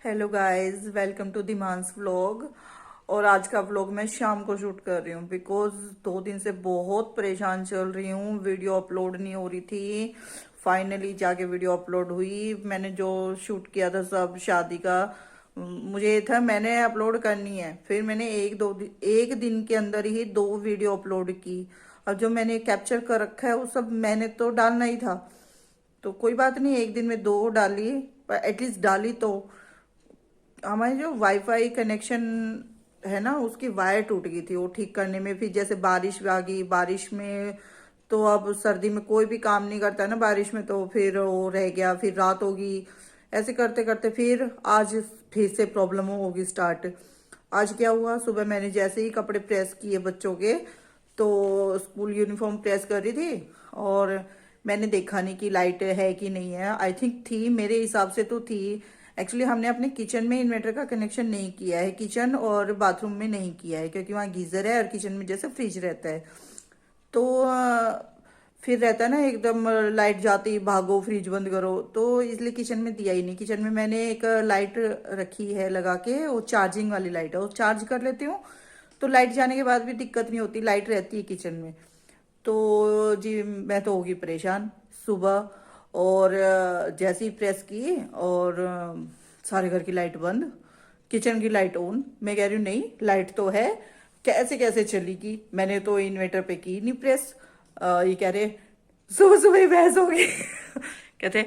Hello guys, welcome to दिमांस vlog. और आज का व्लॉग मैं शाम को शूट कर रही हूँ बिकॉज 2 दिन से बहुत परेशान चल रही हूँ। वीडियो अपलोड नहीं हो रही थी। फाइनली जाके वीडियो अपलोड हुई। मैंने जो शूट किया था सब शादी का, मुझे ये था मैंने अपलोड करनी है। फिर मैंने एक दिन के अंदर ही 2 वीडियो अपलोड की। और जो मैंने कैप्चर कर रखा है वो सब मैंने तो डालना ही था। तो कोई बात नहीं, एक दिन में 2 डाली, पर एटलीस्ट डाली तो। हमारी जो वाईफाई कनेक्शन है ना, उसकी वायर टूट गई थी। वो ठीक करने में फिर जैसे बारिश आ गई, बारिश में तो अब सर्दी में कोई भी काम नहीं करता है ना बारिश में, तो फिर वो रह गया। फिर रात होगी, ऐसे करते करते फिर आज फिर से प्रॉब्लम होगी स्टार्ट। आज क्या हुआ, सुबह मैंने जैसे ही कपड़े प्रेस किए बच्चों के, तो स्कूल यूनिफॉर्म प्रेस कर रही थी और मैंने देखा नहीं कि लाइट है कि नहीं है। आई थिंक थी, मेरे हिसाब से तो थी। एक्चुअली हमने अपने किचन में इन्वर्टर का कनेक्शन नहीं किया है, किचन और बाथरूम में नहीं किया है, क्योंकि वहाँ गीजर है और किचन में जैसे फ्रिज रहता है। तो फिर रहता है ना एकदम लाइट जाती भागो फ्रिज बंद करो, तो इसलिए किचन में दिया ही नहीं। किचन में मैंने एक लाइट रखी है लगा के, वो चार्जिंग वाली लाइट है, वो चार्ज कर लेती हूँ। तो लाइट जाने के बाद भी दिक्कत नहीं होती, लाइट रहती है किचन में। तो जी मैं तो होगी परेशान सुबह। और जैसे ही प्रेस की और सारे घर की लाइट बंद, किचन की लाइट ऑन। मैं कह रही हूँ नहीं, लाइट तो है, कैसे कैसे चलेगी। मैंने तो इन्वर्टर पे की नहीं प्रेस। ये कह रहे सुबह सुबह ही बहस होगी। कहते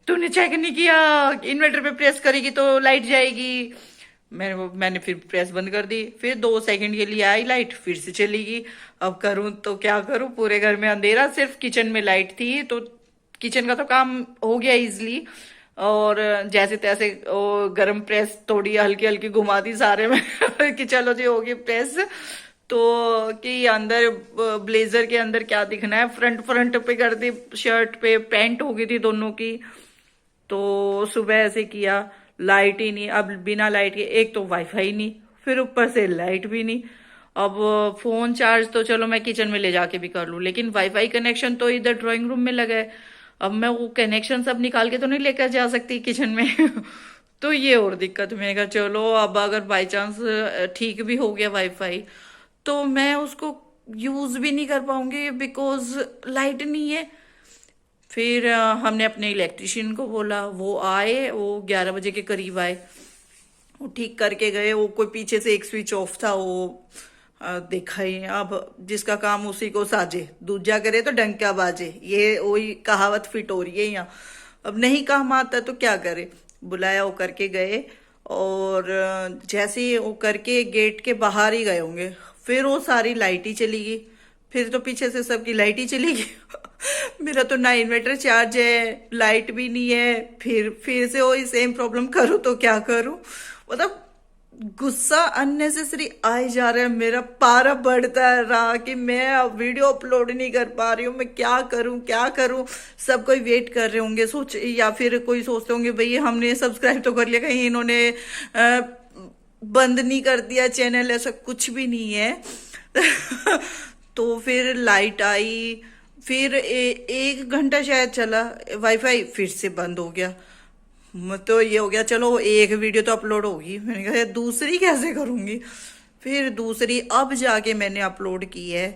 तूने चेक नहीं किया, इन्वर्टर पे प्रेस करेगी तो लाइट जाएगी। मैंने फिर प्रेस बंद कर दी। फिर 2 सेकंड के लिए आई लाइट, फिर से चली गई। अब करूं तो क्या करूं, पूरे घर में अंधेरा, सिर्फ किचन में लाइट थी। तो किचन का तो काम हो गया इजली। और जैसे तैसे वो गरम प्रेस थोड़ी हल्की हल्की घुमा दी सारे में कि चलो जी होगी प्रेस। तो कि अंदर ब्लेजर के अंदर क्या दिखना है, फ्रंट फ्रंट पे कर दी, शर्ट पे पैंट हो गई थी दोनों की। तो सुबह ऐसे किया, लाइट ही नहीं। अब बिना लाइट के एक तो वाईफाई नहीं, फिर ऊपर से लाइट भी नहीं। अब फोन चार्ज तो चलो मैं किचन में ले जाके भी कर लूं, लेकिन वाईफाई कनेक्शन तो इधर ड्राइंग रूम में लगा है। अब मैं वो कनेक्शन सब निकाल के तो नहीं लेकर जा सकती किचन में। तो ये और दिक्कत। मैंने कहा चलो अब अगर बाई चांस ठीक भी हो गया वाईफाई, तो मैं उसको यूज भी नहीं कर पाऊंगी बिकॉज लाइट नहीं है। फिर हमने अपने इलेक्ट्रिशियन को बोला, वो आए, वो 11 बजे के करीब आए। वो ठीक करके गए। वो कोई पीछे से एक स्विच ऑफ था, वो देखा ही। अब जिसका काम उसी को साजे, दूजा करे तो डंका बाजे, ये वही कहावत फिट हो रही है यहाँ। अब नहीं काम आता तो क्या करे। बुलाया, वो करके गए। और जैसे ही वो करके गेट के बाहर ही गए होंगे, फिर वो सारी लाइट ही चली गई। फिर तो पीछे से सबकी लाइट ही चली गई। मेरा तो ना इन्वर्टर चार्ज है, लाइट भी नहीं है। फिर से वही सेम प्रॉब्लम करूँ तो क्या करूँ। मतलब गुस्सा अननेसेसरी आ ही जा रहा है, मेरा पारा बढ़ता रहा कि मैं अब वीडियो अपलोड नहीं कर पा रही हूँ। मैं क्या करूँ क्या करूँ। सब कोई वेट कर रहे होंगे, सोच, या फिर कोई सोचते होंगे भाई हमने सब्सक्राइब तो कर लिया, कहीं इन्होंने बंद नहीं कर दिया चैनल। ऐसा कुछ भी नहीं है। तो फिर लाइट आई, फिर 1 घंटा शायद चला वाईफाई, फिर से बंद हो गया। तो ये हो गया, चलो एक वीडियो तो अपलोड होगी। मैंने कहा यार दूसरी कैसे करूंगी। फिर दूसरी अब जाके मैंने अपलोड की है।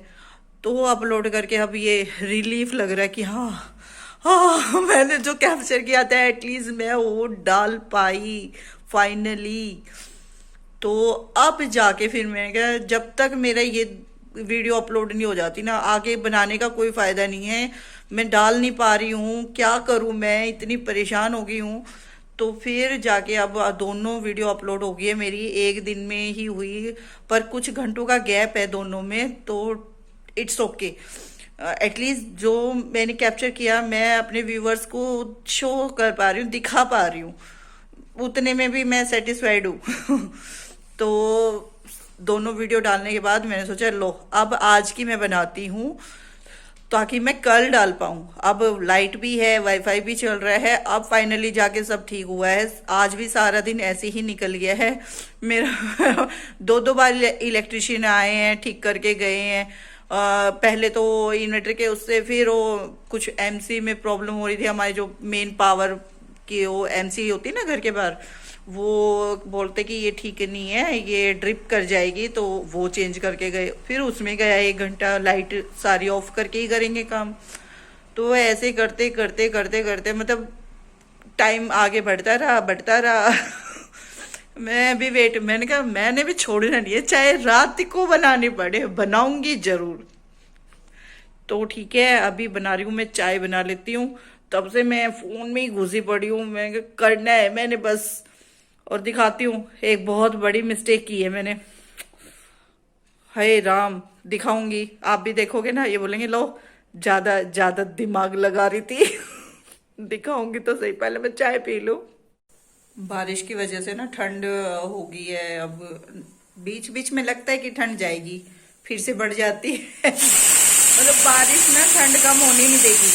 तो अपलोड करके अब ये रिलीफ लग रहा है कि हाँ, हाँ मैंने जो कैप्चर किया था एटलीस्ट मैं वो डाल पाई फाइनली। तो अब जाके फिर मैंने कहा जब तक मेरा ये वीडियो अपलोड नहीं हो जाती ना, आगे बनाने का कोई फायदा नहीं है। मैं डाल नहीं पा रही हूँ, क्या करूँ, मैं इतनी परेशान हो गई हूँ। तो फिर जाके अब दोनों वीडियो अपलोड हो गई है मेरी, एक दिन में ही हुई। पर कुछ घंटों का गैप है दोनों में, तो इट्स ओके। एटलीस्ट जो मैंने कैप्चर किया मैं अपने व्यूवर्स को शो कर पा रही हूँ, दिखा पा रही हूँ, उतने में भी मैं सेटिस्फाइड हूँ। तो दोनों वीडियो डालने के बाद मैंने सोचा लो अब आज की मैं बनाती हूँ ताकि मैं कल डाल पाऊँ। अब लाइट भी है, वाईफाई भी चल रहा है, अब फाइनली जाके सब ठीक हुआ है। आज भी सारा दिन ऐसे ही निकल गया है मेरा। 2 बार इलेक्ट्रिशियन आए हैं, ठीक करके गए हैं। पहले तो इन्वर्टर के उससे, फिर वो कुछ एमसी में प्रॉब्लम हो रही थी, हमारी जो मेन पावर की वो एमसी होती है ना घर के बाहर, वो बोलते कि ये ठीक नहीं है, ये ड्रिप कर जाएगी, तो वो चेंज करके गए। फिर उसमें गया 1 घंटा, लाइट सारी ऑफ करके ही करेंगे काम। तो ऐसे करते करते करते करते मतलब टाइम आगे बढ़ता रहा बढ़ता रहा। मैं भी मैंने कहा मैंने भी छोड़ना नहीं है, चाहे रात को बनानी पड़े बनाऊंगी जरूर। तो ठीक है, अभी बना रही हूँ, मैं चाय बना लेती हूँ। तब से मैं फोन में ही घुसी पड़ी हूँ, मैं करना है मैंने बस। और दिखाती हूँ, एक बहुत बड़ी मिस्टेक की है मैंने। हाय राम, दिखाऊंगी, आप भी देखोगे ना, ये बोलेंगे लो ज्यादा ज्यादा दिमाग लगा रही थी। दिखाऊंगी तो सही, पहले मैं चाय पी लूं। बारिश की वजह से ना ठंड हो गई है अब। बीच बीच में लगता है कि ठंड जाएगी, फिर से बढ़ जाती है। मतलब बारिश ना ठंड कम होने नहीं देगी।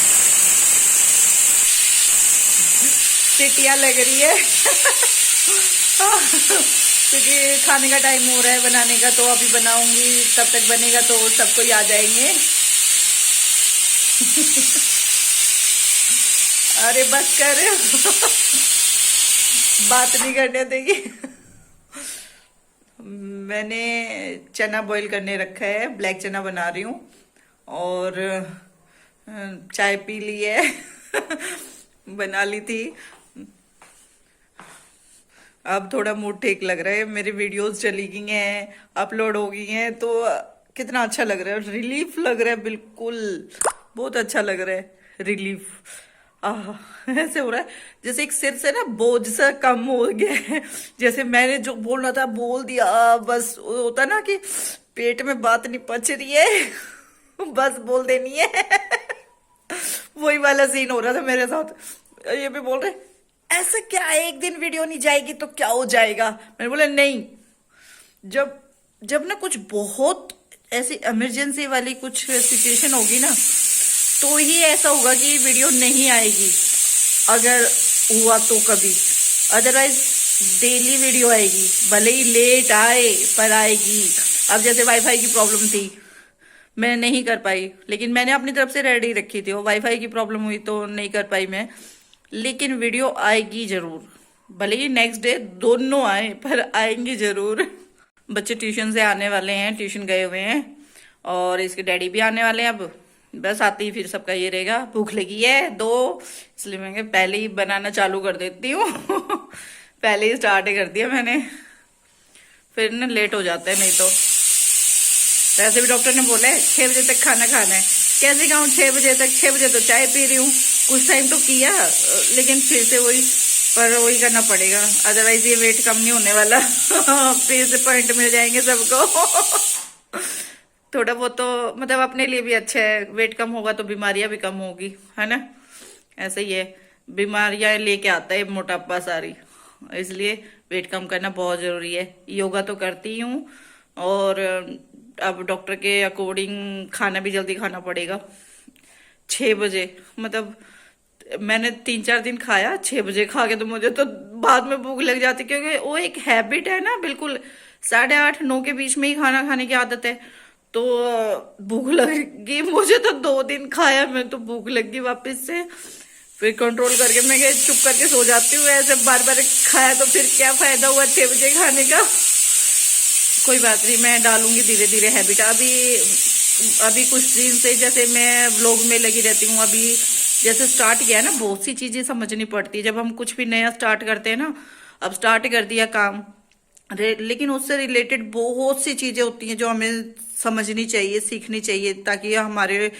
सीटियां लग रही है। क्योंकि खाने का टाइम हो रहा है बनाने का, तो अभी बनाऊंगी, तब तक बनेगा तो सबको ही आ जाएंगे। अरे बस कर। बात नहीं करने देगी। मैंने चना बॉईल करने रखा है, ब्लैक चना बना रही हूँ। और चाय पी ली है। बना ली थी। अब थोड़ा मूड ठीक लग रहा है, मेरी वीडियोस चली गई हैं, अपलोड हो गई हैं, तो कितना अच्छा लग रहा है, रिलीफ लग रहा है, बिल्कुल बहुत अच्छा लग रहा है, रिलीफ। ऐसे हो रहा है जैसे एक सिर से ना बोझ सा कम हो गया है। जैसे मैंने जो बोलना था बोल दिया, बस होता ना कि पेट में बात नहीं पच रही है। बस बोल देनी है। वही वाला सीन हो रहा था मेरे साथ। ये भी बोल रहे ऐसा क्या, एक दिन वीडियो नहीं जाएगी तो क्या हो जाएगा। मैंने बोला नहीं, जब जब ना कुछ बहुत ऐसी इमरजेंसी वाली कुछ सिचुएशन होगी ना, तो ही ऐसा होगा कि वीडियो नहीं आएगी, अगर हुआ तो कभी। अदरवाइज डेली वीडियो आएगी, भले ही लेट आए पर आएगी। अब जैसे वाईफाई की प्रॉब्लम थी, मैं नहीं कर पाई, लेकिन मैंने अपनी तरफ से रेडी रखी थी। वो वाईफाई की प्रॉब्लम हुई तो नहीं कर पाई मैं, लेकिन वीडियो आएगी जरूर। भले ही नेक्स्ट डे दोनों आए, पर आएंगी जरूर। बच्चे ट्यूशन से आने वाले हैं, ट्यूशन गए हुए हैं, और इसके डैडी भी आने वाले हैं। अब बस आते ही फिर सबका ये रहेगा, भूख लगी है दो, इसलिए मैं पहले ही बनाना चालू कर देती हूँ। पहले ही स्टार्ट कर दिया मैंने, फिर ना लेट हो जाता है नहीं तो। वैसे भी डॉक्टर ने बोला है 6 बजे तक खाना खाना है। कैसे खाऊं 6 बजे तक, 6 बजे तो चाय पी रही हूँ। कुछ टाइम तो किया, लेकिन फिर से वही, पर वही करना पड़ेगा, अदरवाइज ये वेट कम नहीं होने वाला। फिर से पॉइंट मिल जाएंगे सबको। थोड़ा बहुत तो मतलब अपने लिए भी अच्छा है, वेट कम होगा तो बीमारियां भी कम होगी, है ना। ऐसे ही है, बीमारियां लेके आता है मोटापा सारी, इसलिए वेट कम करना बहुत जरूरी है। योगा तो करती हूँ, और अब डॉक्टर के अकॉर्डिंग खाना भी जल्दी खाना पड़ेगा। 6 बजे, मतलब मैंने 3-4 दिन खाया 6 बजे, खा के तो मुझे तो बाद में भूख लग जाती, क्योंकि वो एक हैबिट है ना, बिल्कुल 8:30-9 के बीच में ही खाना खाने की आदत है। तो भूख लगी मुझे, तो 2 दिन खाया मैं तो भूख लगी वापस से। फिर कंट्रोल करके मैं चुप करके सो जाती हूँ। ऐसे बार बार खाया तो फिर क्या फायदा हुआ 6 बजे खाने का। कोई बात नहीं, मैं डालूंगी धीरे धीरे हैबिट। अभी अभी कुछ दिन से जैसे मैं व्लॉग में लगी रहती हूँ। अभी जैसे स्टार्ट किया है ना, बहुत सी चीजें समझनी पड़ती है जब हम कुछ भी नया स्टार्ट करते हैं ना। अब स्टार्ट कर दिया काम, लेकिन उससे रिलेटेड बहुत सी चीजें होती हैं जो हमें समझनी चाहिए, सीखनी चाहिए, ताकि हमारे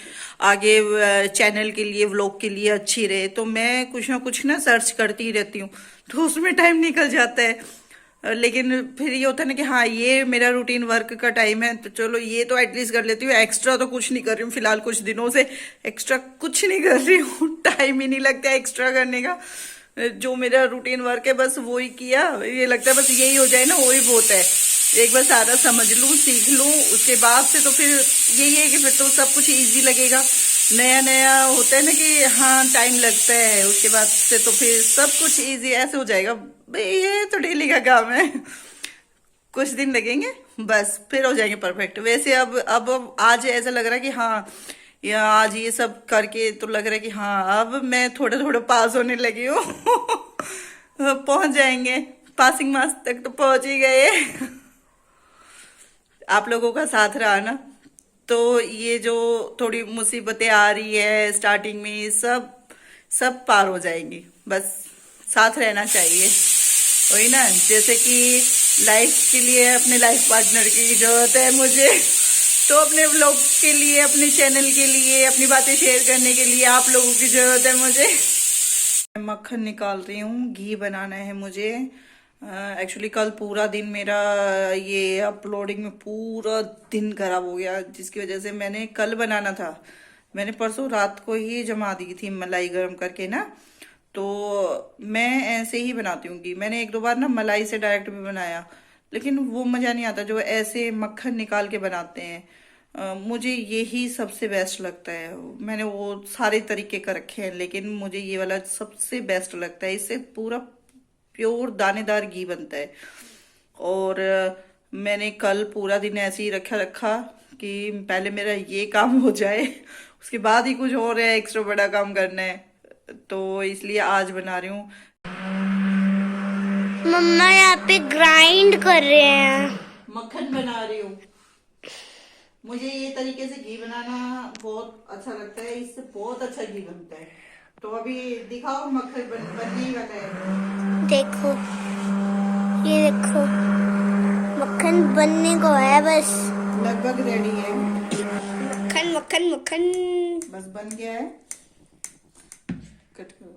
आगे चैनल के लिए, व्लॉग के लिए अच्छी रहे। तो मैं कुछ ना कुछ ना सर्च करती ही रहती हूँ, तो उसमें टाइम निकल जाता है। लेकिन फिर ये होता है ना कि हाँ, ये मेरा रूटीन वर्क का टाइम है, तो चलो ये तो एटलीस्ट कर लेती हूँ। एक्स्ट्रा तो कुछ नहीं कर रही हूँ फिलहाल, कुछ दिनों से एक्स्ट्रा कुछ नहीं कर रही हूँ। टाइम ही नहीं लगता है एक्स्ट्रा करने का। जो मेरा रूटीन वर्क है बस वो ही किया। ये लगता है बस यही हो जाए ना, वही बहुत है। एक बार सारा समझ लूँ, सीख लूँ, उसके बाद से तो फिर यही है कि फिर तो सब कुछ इजी लगेगा। नया नया होता है ना कि हाँ टाइम लगता है, उसके बाद से तो फिर सब कुछ इजी ऐसे हो जाएगा। भाई ये तो डेली का काम है, कुछ दिन लगेंगे बस फिर हो जाएंगे परफेक्ट। वैसे अब आज ऐसा लग रहा है कि हाँ, या आज ये सब करके तो लग रहा है कि हाँ अब मैं थोड़ा थोड़ा पास होने लगी हूँ। पहुंच जाएंगे, पासिंग मार्क्स तक तो पहुंच ही गए। आप लोगों का साथ रहा ना, तो ये जो थोड़ी मुसीबतें आ रही है स्टार्टिंग में, सब सब पार हो जाएंगी। बस साथ रहना चाहिए। वही ना, जैसे कि लाइफ के लिए अपने लाइफ पार्टनर की जरूरत है मुझे, तो अपने व्लॉग के लिए, अपने चैनल के लिए, अपनी बातें शेयर करने के लिए आप लोगों की जरूरत है मुझे। मक्खन निकाल रही हूँ, घी बनाना है मुझे। एक्चुअली कल पूरा दिन मेरा ये अपलोडिंग में पूरा दिन खराब हो गया, जिसकी वजह से मैंने कल बनाना था, मैंने परसों रात को ही जमा दी थी मलाई गर्म करके ना। तो मैं ऐसे ही बनाती हूँ घी। मैंने एक दो बार ना मलाई से डायरेक्ट भी बनाया, लेकिन वो मज़ा नहीं आता जो ऐसे मक्खन निकाल के बनाते हैं। मुझे यही सबसे बेस्ट लगता है। मैंने वो सारे तरीके का रखे हैं, लेकिन मुझे ये वाला सबसे बेस्ट लगता है। इससे पूरा प्योर दानेदार घी बनता है। और मैंने कल पूरा दिन ऐसे ही रखा रखा कि पहले मेरा ये काम हो जाए, उसके बाद ही कुछ और है एक्स्ट्रा बड़ा काम करना है, तो इसलिए आज बना रही हूँ। मम्मा यहाँ पे ग्राइंड कर रहे हैं। मक्खन बना रही हूँ। मुझे ये तरीके से घी बनाना बहुत अच्छा लगता है, इससे बहुत अच्छा घी बनता है। तो अभी दिखाओ, मक्खन बनने ही वाला है। देखो, ये देखो, मक्खन बनने को है, बस लगभग रेडी है। मक्खन मक्खन मक्खन बस बन गया है। कट करो।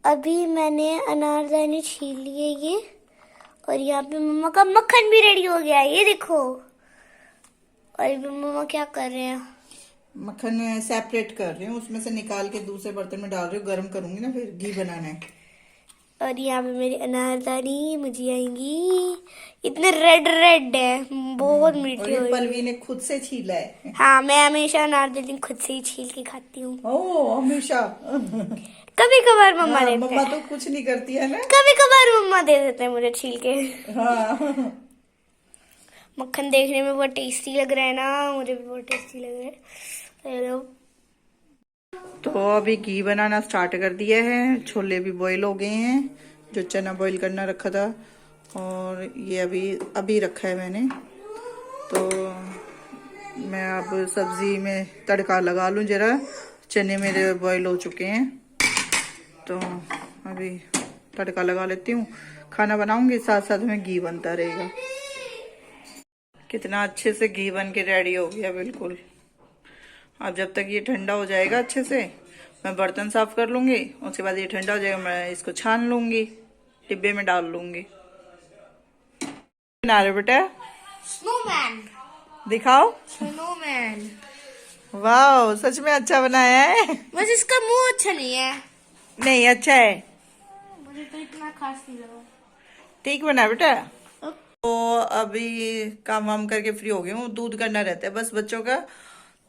अभी मैंने अनारदाने छील लिए ये, और यहाँ पे मम्मा का मक्खन भी रेडी हो गया है, ये देखो। और अभी मम्मा क्या कर रहे हैं? मक्खन सेपरेट कर रही हूँ, उसमें से निकाल के दूसरे बर्तन में डाल रही हूँ, गर्म करूंगी ना, फिर घी बनाना है। और यहाँ पे मेरी अनारदानी मुझे आएंगी, इतने रेड रेड है, बहुत और मीठी ये हो रही पलवी है। ने खुद से छीला है। हाँ, मैं हमेशा अनारदानी खुद से ही छील के खाती हूँ। ओ, हमेशा। कभी कभार मम्मा हाँ, देते मम्मा हैं, तो कुछ नहीं करती है ना। कभी कभार मम्मा दे देते हैं मुझे छील के। हाँ। मक्खन देखने में बहुत टेस्टी लग रहा है ना, मुझे भी बहुत टेस्टी लग रहा है। ये लो। तो अभी घी बनाना स्टार्ट कर दिया है। छोले भी बॉईल हो गए हैं, जो चना बॉईल करना रखा था, और ये अभी अभी रखा है मैंने। तो मैं अब सब्जी में तड़का लगा लूं जरा। चने मेरे बॉईल हो चुके हैं, तो अभी तड़का लगा लेती हूँ। खाना बनाऊंगी, साथ साथ में घी बनता रहेगा। कितना अच्छे से घी बन के रेडी हो गया बिल्कुल। अब जब तक ये ठंडा हो जाएगा अच्छे से, मैं बर्तन साफ कर लूंगी। उसके बाद ये ठंडा हो जाएगा, मैं इसको छान लूंगी, डिब्बे में डाल लूंगी। बना रहे बेटा? स्नोमैन। दिखाओ। स्नोमैन। वाह, सच में अच्छा बनाया है। बस इसका मुंह अच्छा नहीं है। नहीं, अच्छा है, मुझे तो इतना खास नहीं लगा। ठीक बना बेटा। तो अभी काम वाम करके फ्री हो गई हूँ। दूध करना रहता है बस बच्चों का,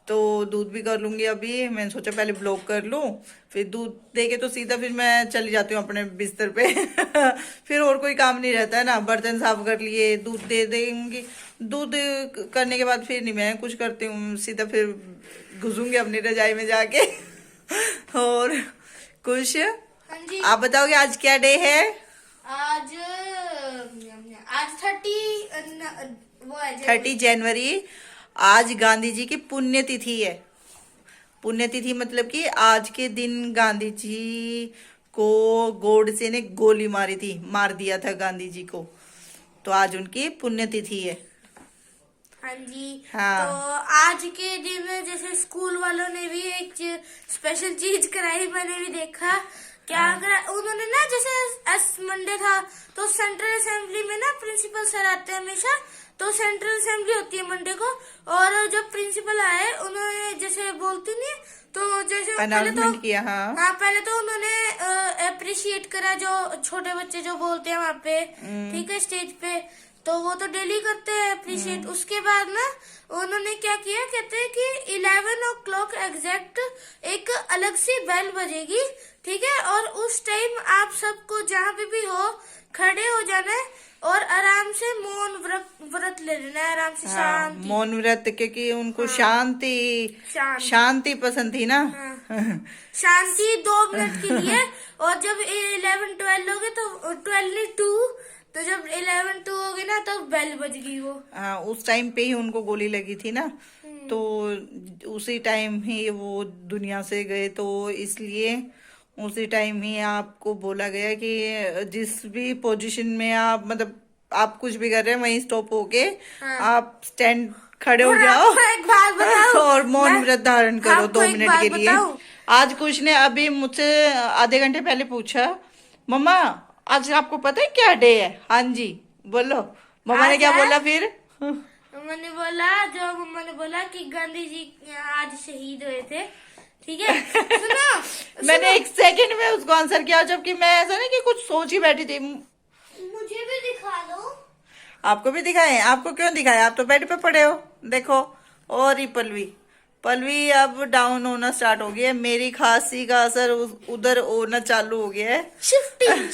तो दूध भी कर लूंगी। अभी मैंने सोचा पहले ब्लॉग कर लूं, फिर दूध दे के तो सीधा फिर मैं चली जाती हूँ अपने बिस्तर पे। फिर और कोई काम नहीं रहता है ना। बर्तन साफ कर लिए, दूध दे देंगी। दूध करने के बाद फिर नहीं मैं कुछ करती हूँ, सीधा फिर घुसूंगी अपनी रजाई में जाके। और कुछ हाँ जी। आप बताओगे आज क्या डे है? आज 30 जनवरी। आज गांधी जी की पुण्यतिथि है। पुण्यतिथि मतलब कि आज के दिन गांधी जी को गोडसे ने गोली मारी थी, मार दिया था गांधी जी को, तो आज उनकी पुण्यतिथि है। हाँ जी। हाँ। तो आज के दिन जैसे स्कूल वालों ने भी एक स्पेशल चीज कराई, मैंने भी देखा। क्या करा उन्होंने ना, जैसे एस मंडे था तो सेंट्रल असेंबली में ना प्रिंसिपल सर आते हैं हमेशा, तो सेंट्रल असेंबली होती है मंडे को। और जब प्रिंसिपल आए, उन्होंने जैसे बोलती नहीं, तो जैसे अनाउंसमेंट किया। हाँ। हाँ, पहले तो उन्होंने अप्रिशिएट करा जो छोटे बच्चे जो बोलते हैं वहाँ पे, ठीक है, स्टेज पे। तो वो तो डेली करते हैं अप्रिशिएट। उसके बाद ना उन्होंने क्या किया, कहते हैं कि 11 o'clock एग्जैक्ट एक अलग सी बेल बजेगी, ठीक है, और उस टाइम आप सबको जहाँ पे भी हो खड़े हो जाना है और आराम से मौन व्रत ले लेना है, आराम से शांति। मौन व्रत, क्योंकि उनको शांति पसंद थी ना। शांति 2 मिनट के लिए। और जब 11-12 हो गए तो 12 तो जब 11-2 हो गए ना तो बेल बज गई वो। उस टाइम पे ही उनको गोली लगी थी ना, तो उसी टाइम ही वो दुनिया से गए, तो इसलिए उसी टाइम ही आपको बोला गया कि जिस भी पोजीशन में आप, मतलब आप कुछ भी कर रहे हैं वहीं स्टॉप होके आप स्टैंड खड़े हो जाओ एक बात बताऊं? और मौन व्रत धारण करो आपको 2 एक मिनट बात के लिए। बताऊं? आज कुछ ने अभी मुझसे आधे घंटे पहले पूछा, मम्मा आज आपको पता है क्या डे है? हाँ जी बोलो। मम्मा ने क्या बोला फिर? मैंने बोला, जो मम्मा ने बोला कि गांधी जी आज शहीद हुए थे, ठीक है। सुनो, मैंने 1 सेकंड में उसको आंसर किया, जबकि मैं ऐसा नहीं कि कुछ सोच ही बैठी थी। मुझे भी दिखा दो। आपको भी दिखाएं? आपको क्यों दिखाएं? आप तो बेड पे पड़े हो, देखो। और ही पलवी अब डाउन होना स्टार्ट हो गया है। मेरी खांसी का असर उधर होना चालू हो गया है। शिफ्टिंग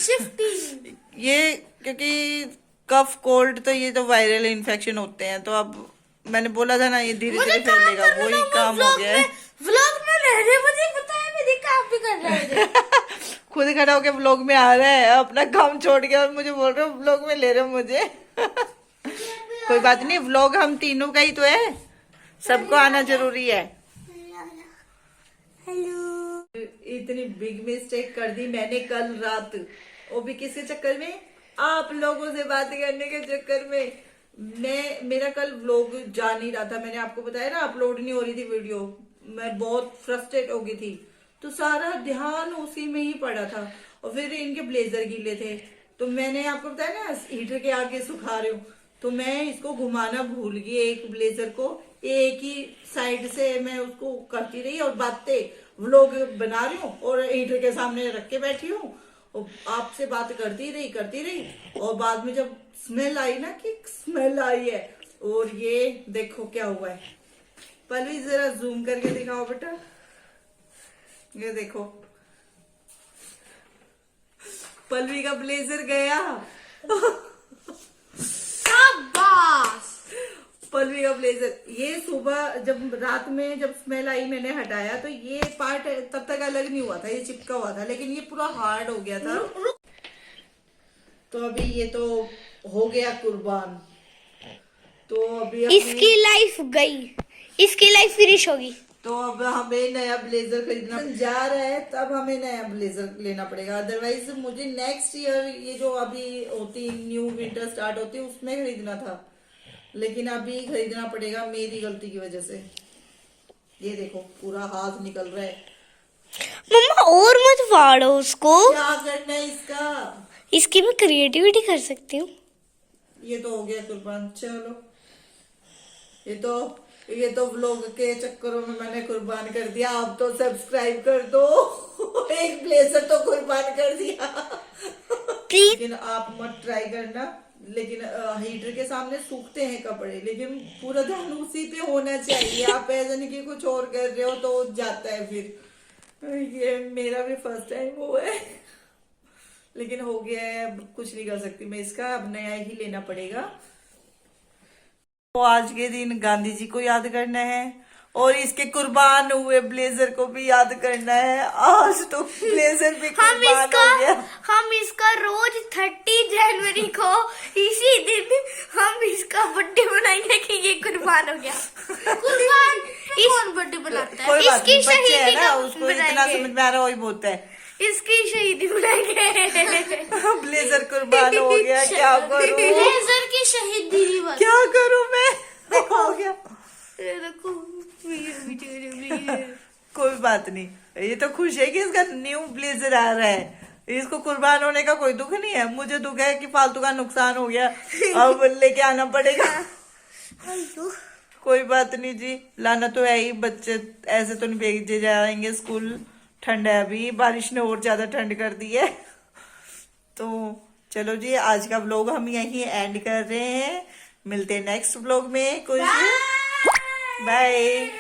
ये क्योंकि कफ कोल्ड, तो ये तो वायरल इन्फेक्शन होते हैं, तो अब मैंने बोला था ना ये धीरे धीरे फैलेगा, वही काम हो गया है। व्लॉग में रह रहे, मुझे पता है, मेरी काम भी कर रहा है। खुद खड़ा होके व्लॉग में आ रहा है, अपना काम छोड़ के, और मुझे बोल रहे हो व्लॉग में ले रहे हो मुझे। कोई बात नहीं, व्लॉग हम तीनों का ही तो है, सबको आना जरूरी है। हेलो। इतनी बिग मिस्टेक कर दी मैंने कल रात, वो भी किसके चक्कर में? आप लोगों से बात करने के चक्कर में। मेरा कल व्लॉग जा नहीं रहा था, मैंने आपको बताया ना, अपलोड नहीं हो रही थी वीडियो। मैं बहुत फ्रस्ट्रेट हो गई थी, तो सारा ध्यान उसी में ही पड़ा था। और फिर इनके ब्लेजर गीले थे, तो मैंने आपको बताया ना हीटर के आगे सुखा रही हूँ, तो मैं इसको घुमाना भूल गई। एक ब्लेजर को एक ही साइड से मैं उसको करती रही और बातें व्लॉग बना रही हूँ और हीटर के सामने रख के बैठी हूँ और आपसे बात करती रही। और बाद में जब स्मेल आई ना, कि स्मेल आई है, और ये देखो क्या हुआ है। पलवी जरा जूम करके दिखाओ बेटा, ये देखो पलवी का ब्लेजर गया। शाबाश। पलवी का ब्लेजर, ये सुबह जब रात में जब स्मेल आई मैंने हटाया, तो ये पार्ट तब तक अलग नहीं हुआ था, ये चिपका हुआ था, लेकिन ये पूरा हार्ड हो गया था। तो अभी ये तो हो गया कुर्बान, तो अभी इसकी लाइफ गई, इसकी लाइफ फिनिश होगी। तो अब हमें नया ब्लेजर खरीदना जा रहा है, तब हमें नया ब्लेजर लेना पड़ेगा। अदरवाइज मुझे नेक्स्ट ईयर ये जो अभी होती न्यू विंटर स्टार्ट होती है उसमें खरीदना था, लेकिन अभी खरीदना पड़ेगा मेरी गलती की वजह से। ये देखो पूरा हाथ निकल रहा है। मम्मा और मत फाड़ो उसको। क्या करना है इसका? इसकी मैं क्रिएटिविटी कर सकती हूँ। ये तो हो गया कुर्बान। चलो ये तो व्लॉग के चक्करों में मैंने कुर्बान कर दिया। आप तो सब्सक्राइब कर दो। एक ब्लेजर तो कुर्बान कर दिया। लेकिन आप मत ट्राई करना। लेकिन हीटर के सामने सूखते हैं कपड़े, लेकिन पूरा ध्यान उसी पे होना चाहिए। आप ऐसा नहीं कि कुछ और कर रहे हो तो जाता है। फिर ये मेरा भी फर्स्ट टाइम हुआ है, लेकिन हो गया है, अब कुछ नहीं कर सकती मैं इसका, अब नया ही लेना पड़ेगा। तो आज के दिन गांधी जी को याद करना है और इसके कुर्बान हुए ब्लेजर को भी याद करना है। आज तो ब्लेजर भी कुर्बान हो गया। हम इसका रोज 30 जनवरी को इसी दिन हम इसका बर्थडे मनाएंगे कि ये कुर्बान हो गया। कुर्बान कौन बर्थडे बनाता है? कोई बात नहीं, इसकी बच्चे है शहीदी ना, का उसको इतना समझ में आ रहा, वही बोलता है। इसकी शहीदी बनाएंगे। ब्लेजर कुर्बान हो गया, क्या करूं? ब्लेजर की शहीदी दिवस। क्या करूं मैं? हो गया। कोई बात नहीं, ये तो खुश है कि इसका न्यू ब्लेजर आ रहा है। इसको कुर्बान होने का कोई दुख नहीं है। मुझे दुख है कि फालतू का नुकसान हो गया, अब लेके आना पड़ेगा। कोई बात नहीं जी, लाना तो है ही। बच्चे ऐसे तो नहीं भेजे जाएंगे स्कूल, ठंड है अभी, बारिश ने और ज्यादा ठंड कर दी है। तो चलो जी, आज का व्लॉग हम यहीं एंड कर रहे हैं। मिलते हैं नेक्स्ट व्लॉग में। कुछ बाय।